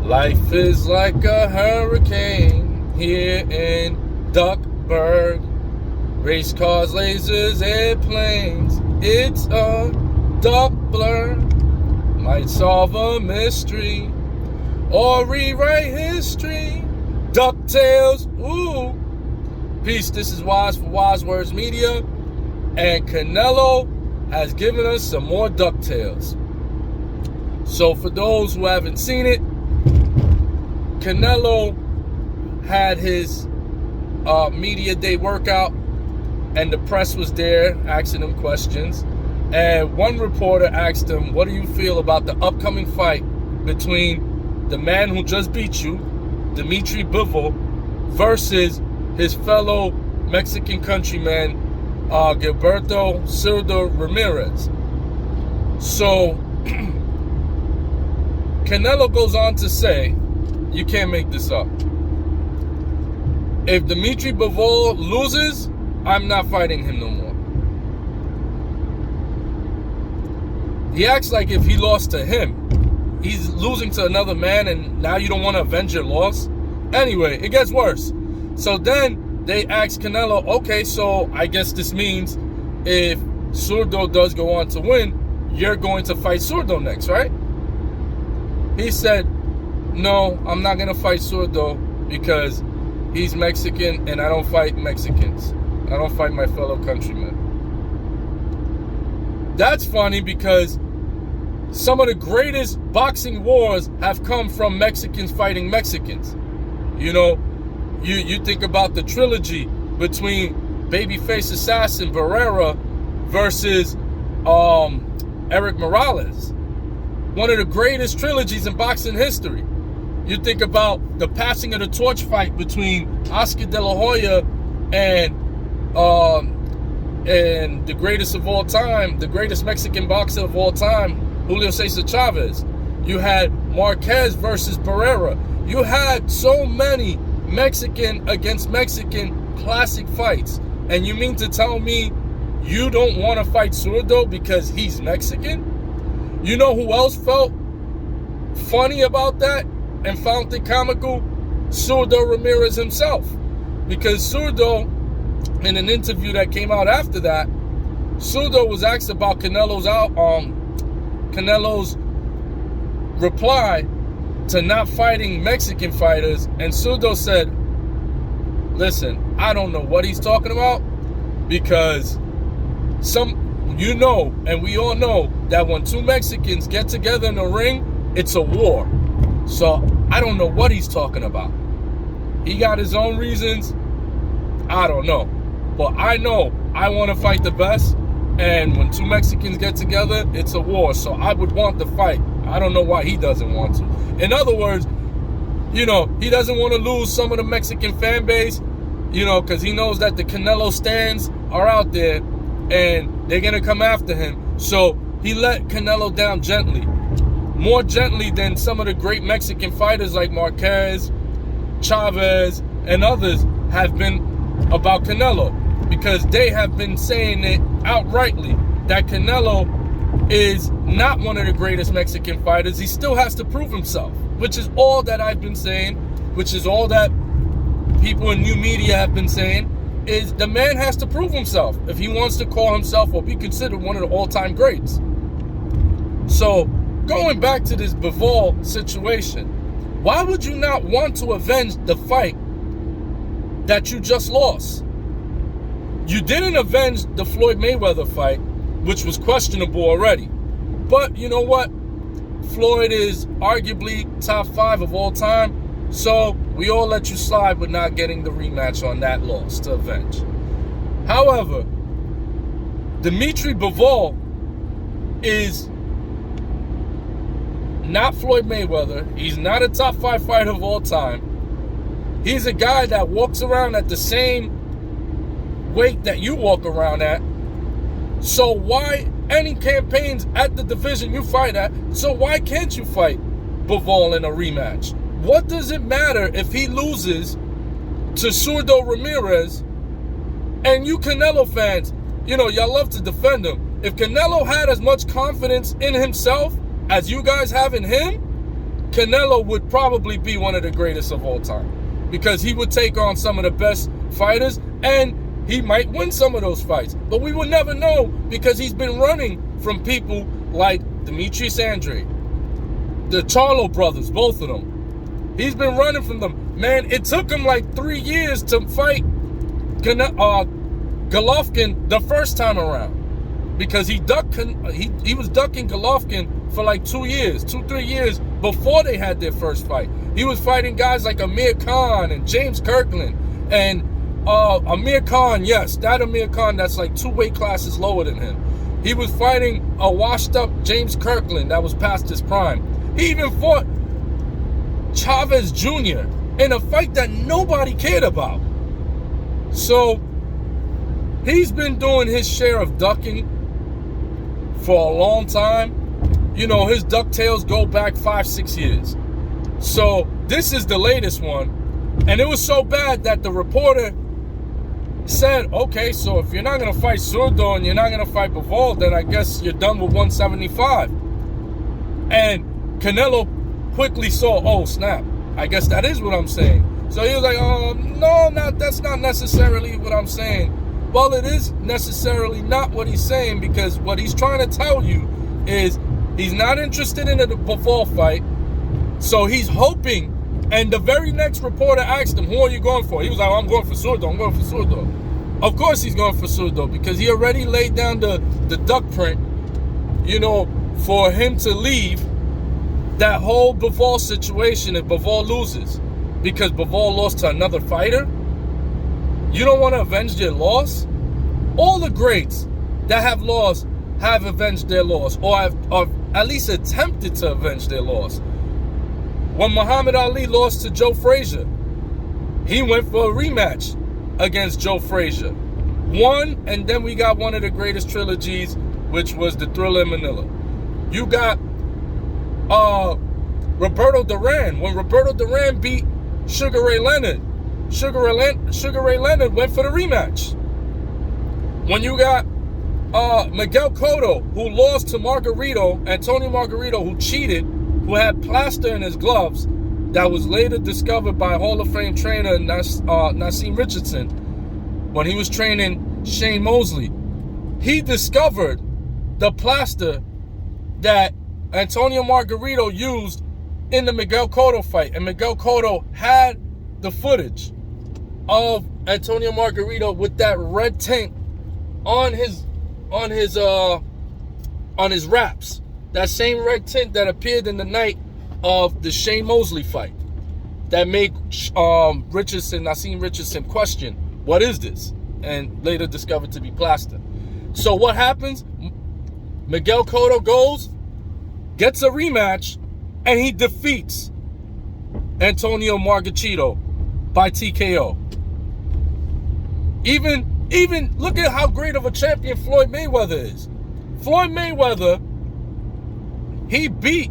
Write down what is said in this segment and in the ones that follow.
Life is like a hurricane here in Duckburg. Race cars, lasers, airplanes. It's a dark blur. Might solve a mystery or rewrite history. DuckTales, ooh. Peace, this is Wise for Wise Words Media. And Canelo has given us some more DuckTales. So for those who haven't seen it, Canelo had his media day workout, and the press was there asking him questions. And one reporter asked him, what do you feel about the upcoming fight between the man who just beat you, Dimitri Bivol, versus his fellow Mexican countryman, Gilberto Zurdo Ramirez? So Canelo goes on to say, you can't make this up. If Dimitri Bivol loses, I'm not fighting him no more. He acts like if he lost to him, he's losing to another man, and now you don't want to avenge your loss? Anyway, it gets worse. So then they ask Canelo, okay, so I guess this means if Zurdo does go on to win, you're going to fight Zurdo next, right? He said, no, I'm not going to fight Zurdo because he's Mexican and I don't fight Mexicans. I don't fight my fellow countrymen. That's funny because some of the greatest boxing wars have come from Mexicans fighting Mexicans. You know, you think about the trilogy between Babyface Assassin Barrera versus Eric Morales. One of the greatest trilogies in boxing history. You think about the passing of the torch fight between Oscar De La Hoya and the greatest of all time, the greatest Mexican boxer of all time, Julio Cesar Chavez. You had Marquez versus Barrera. You had so many Mexican against Mexican classic fights. And you mean to tell me you don't want to fight Zurdo because he's Mexican? You know who else felt funny about that and found it comical? Zurdo Ramirez himself. Because Zurdo, in an interview that came out after that, Zurdo was asked about Canelo's reply to not fighting Mexican fighters, and Zurdo said, listen, I don't know what he's talking about, because you know, and we all know that when two Mexicans get together in the ring, it's a war. So I don't know what he's talking about. He got his own reasons. I don't know. But I know I want to fight the best. And when two Mexicans get together, it's a war. So I would want the fight. I don't know why he doesn't want to. In other words, you know, he doesn't want to lose some of the Mexican fan base, you know, because he knows that the Canelo stands are out there and they're going to come after him. So he let Canelo down gently. More gently than some of the great Mexican fighters like Marquez, Chavez, and others have been about Canelo, because they have been saying it outrightly that Canelo is not one of the greatest Mexican fighters. He still has to prove himself, which is all that I've been saying, which is all that people in new media have been saying, is the man has to prove himself if he wants to call himself or be considered one of the all-time greats. So going back to this Bivol situation, why would you not want to avenge the fight that you just lost? You didn't avenge the Floyd Mayweather fight, which was questionable already. But you know what? Floyd is arguably top 5 of all time. So we all let you slide with not getting the rematch on that loss to avenge. However, Dimitri Bivol is not Floyd Mayweather. He's not a top 5 fighter of all time. He's a guy that walks around at the same weight that you walk around at. So why any campaigns at the division you fight at? So why can't you fight Bivol in a rematch? What does it matter if he loses to Zurdo Ramirez? And you Canelo fans, you know, y'all love to defend him. If Canelo had as much confidence in himself as you guys have in him, Canelo would probably be one of the greatest of all time, because he would take on some of the best fighters and he might win some of those fights. But we will never know, because he's been running from people like Demetrius Andrade, the Charlo brothers, both of them. He's been running from them. Man, it took him like 3 years to fight Golovkin the first time around, because he was ducking Golovkin for like 3 years before they had their first fight. He was fighting guys like Amir Khan and James Kirkland and Amir Khan, yes, that Amir Khan that's like 2 weight classes lower than him. He was fighting a washed-up James Kirkland that was past his prime. He even fought Chavez Jr. in a fight that nobody cared about. So he's been doing his share of ducking for a long time. You know, his DuckTales go back 5-6 years. So this is the latest one. And it was so bad that the reporter said, okay, so if you're not going to fight Zurdo and you're not going to fight Bivol, then I guess you're done with 175. And Canelo quickly saw, oh, snap, I guess that is what I'm saying. So he was like, no, that's not necessarily what I'm saying. Well, it is necessarily not what he's saying, because what he's trying to tell you is he's not interested in the Bivol fight. So he's hoping, and the very next reporter asked him, who are you going for? He was like, I'm going for Zurdo, I'm going for Zurdo. Of course he's going for Zurdo, because he already laid down the duck print, you know, for him to leave that whole Bivol situation if Bivol loses, because Bivol lost to another fighter. You don't want to avenge their loss? All the greats that have lost have avenged their loss, or have at least attempted to avenge their loss. When Muhammad Ali lost to Joe Frazier, he went for a rematch against Joe Frazier. Won, and then we got one of the greatest trilogies, which was the Thriller in Manila. You got Roberto Duran. When Roberto Duran beat Sugar Ray Leonard, Sugar Ray Leonard went for the rematch. When you got Miguel Cotto, who lost to Antonio Margarito, who cheated, who had plaster in his gloves, that was later discovered by Hall of Fame trainer Nassim Richardson when he was training Shane Mosley. He discovered the plaster that Antonio Margarito used in the Miguel Cotto fight, and Miguel Cotto had the footage of Antonio Margarito with that red tint on his wraps. That same red tint that appeared in the night of the Shane Mosley fight, that made Nassim Richardson question, what is this? And later discovered to be plaster. So what happens? Miguel Cotto goes, gets a rematch, and he defeats Antonio Margarito by TKO. Even look at how great of a champion Floyd Mayweather is. Floyd Mayweather, he beat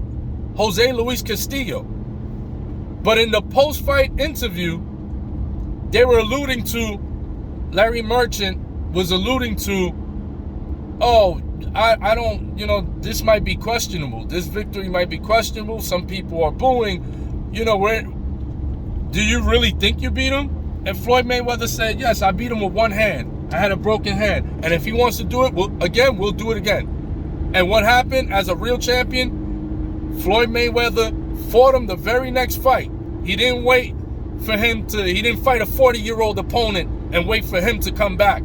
Jose Luis Castillo. But in the post-fight interview, they were alluding to, Larry Merchant was alluding to, oh, I don't, you know, this might be questionable. This victory might be questionable. Some people are booing. You know, do you really think you beat him? And Floyd Mayweather said, yes, I beat him with one hand. I had a broken hand. And if he wants to do it, we'll do it again. And what happened? As a real champion, Floyd Mayweather fought him the very next fight. He didn't wait for him to, he didn't fight a 40-year-old opponent and wait for him to come back.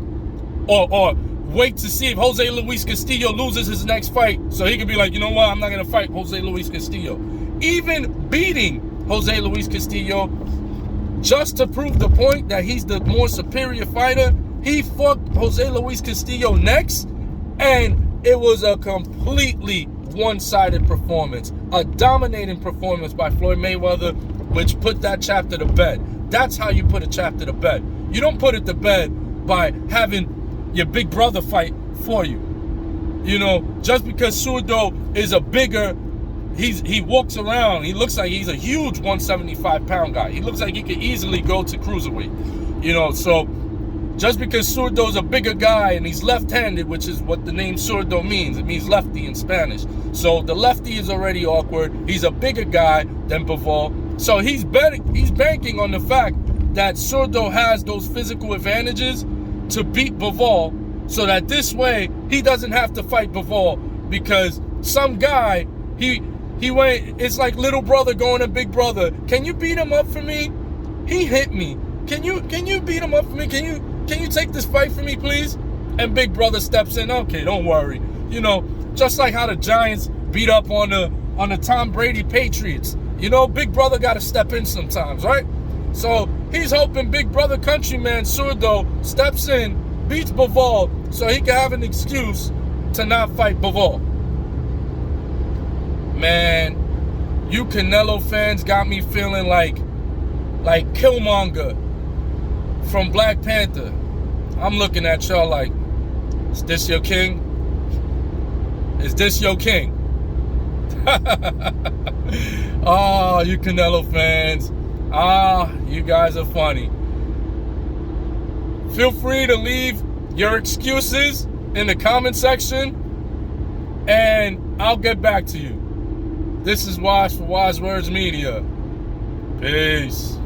Or wait to see if Jose Luis Castillo loses his next fight so he can be like, you know what, I'm not going to fight Jose Luis Castillo. Even beating Jose Luis Castillo, just to prove the point that he's the more superior fighter, he fought Jose Luis Castillo next, and it was a completely one-sided performance, a dominating performance by Floyd Mayweather, which put that chapter to bed. That's how you put a chapter to bed. You don't put it to bed by having your big brother fight for you. You know, just because Zurdo is a bigger, he walks around, he looks like he's a huge 175-pound guy. He looks like he could easily go to cruiserweight. You know, so just because Zurdo's a bigger guy and he's left-handed, which is what the name Zurdo means. It means lefty in Spanish. So the lefty is already awkward. He's a bigger guy than Bivol. So he's banking on the fact that Zurdo has those physical advantages to beat Bivol, so that this way he doesn't have to fight Bivol, because some guy, he went, it's like little brother going to big brother. Can you beat him up for me? He hit me. Can you beat him up for me? Can you take this fight for me, please? And big brother steps in. Okay, don't worry. You know, just like how the Giants beat up on the Tom Brady Patriots. You know, big brother got to step in sometimes, right? So he's hoping big brother countryman Zurdo steps in, beats Bivol, so he can have an excuse to not fight Bivol. Man, you Canelo fans got me feeling like Killmonger from Black Panther. I'm looking at y'all like, is this your king? Is this your king? Oh, you Canelo fans. You guys are funny. Feel free to leave your excuses in the comment section, and I'll get back to you. This is Wise for Wise Words Media. Peace.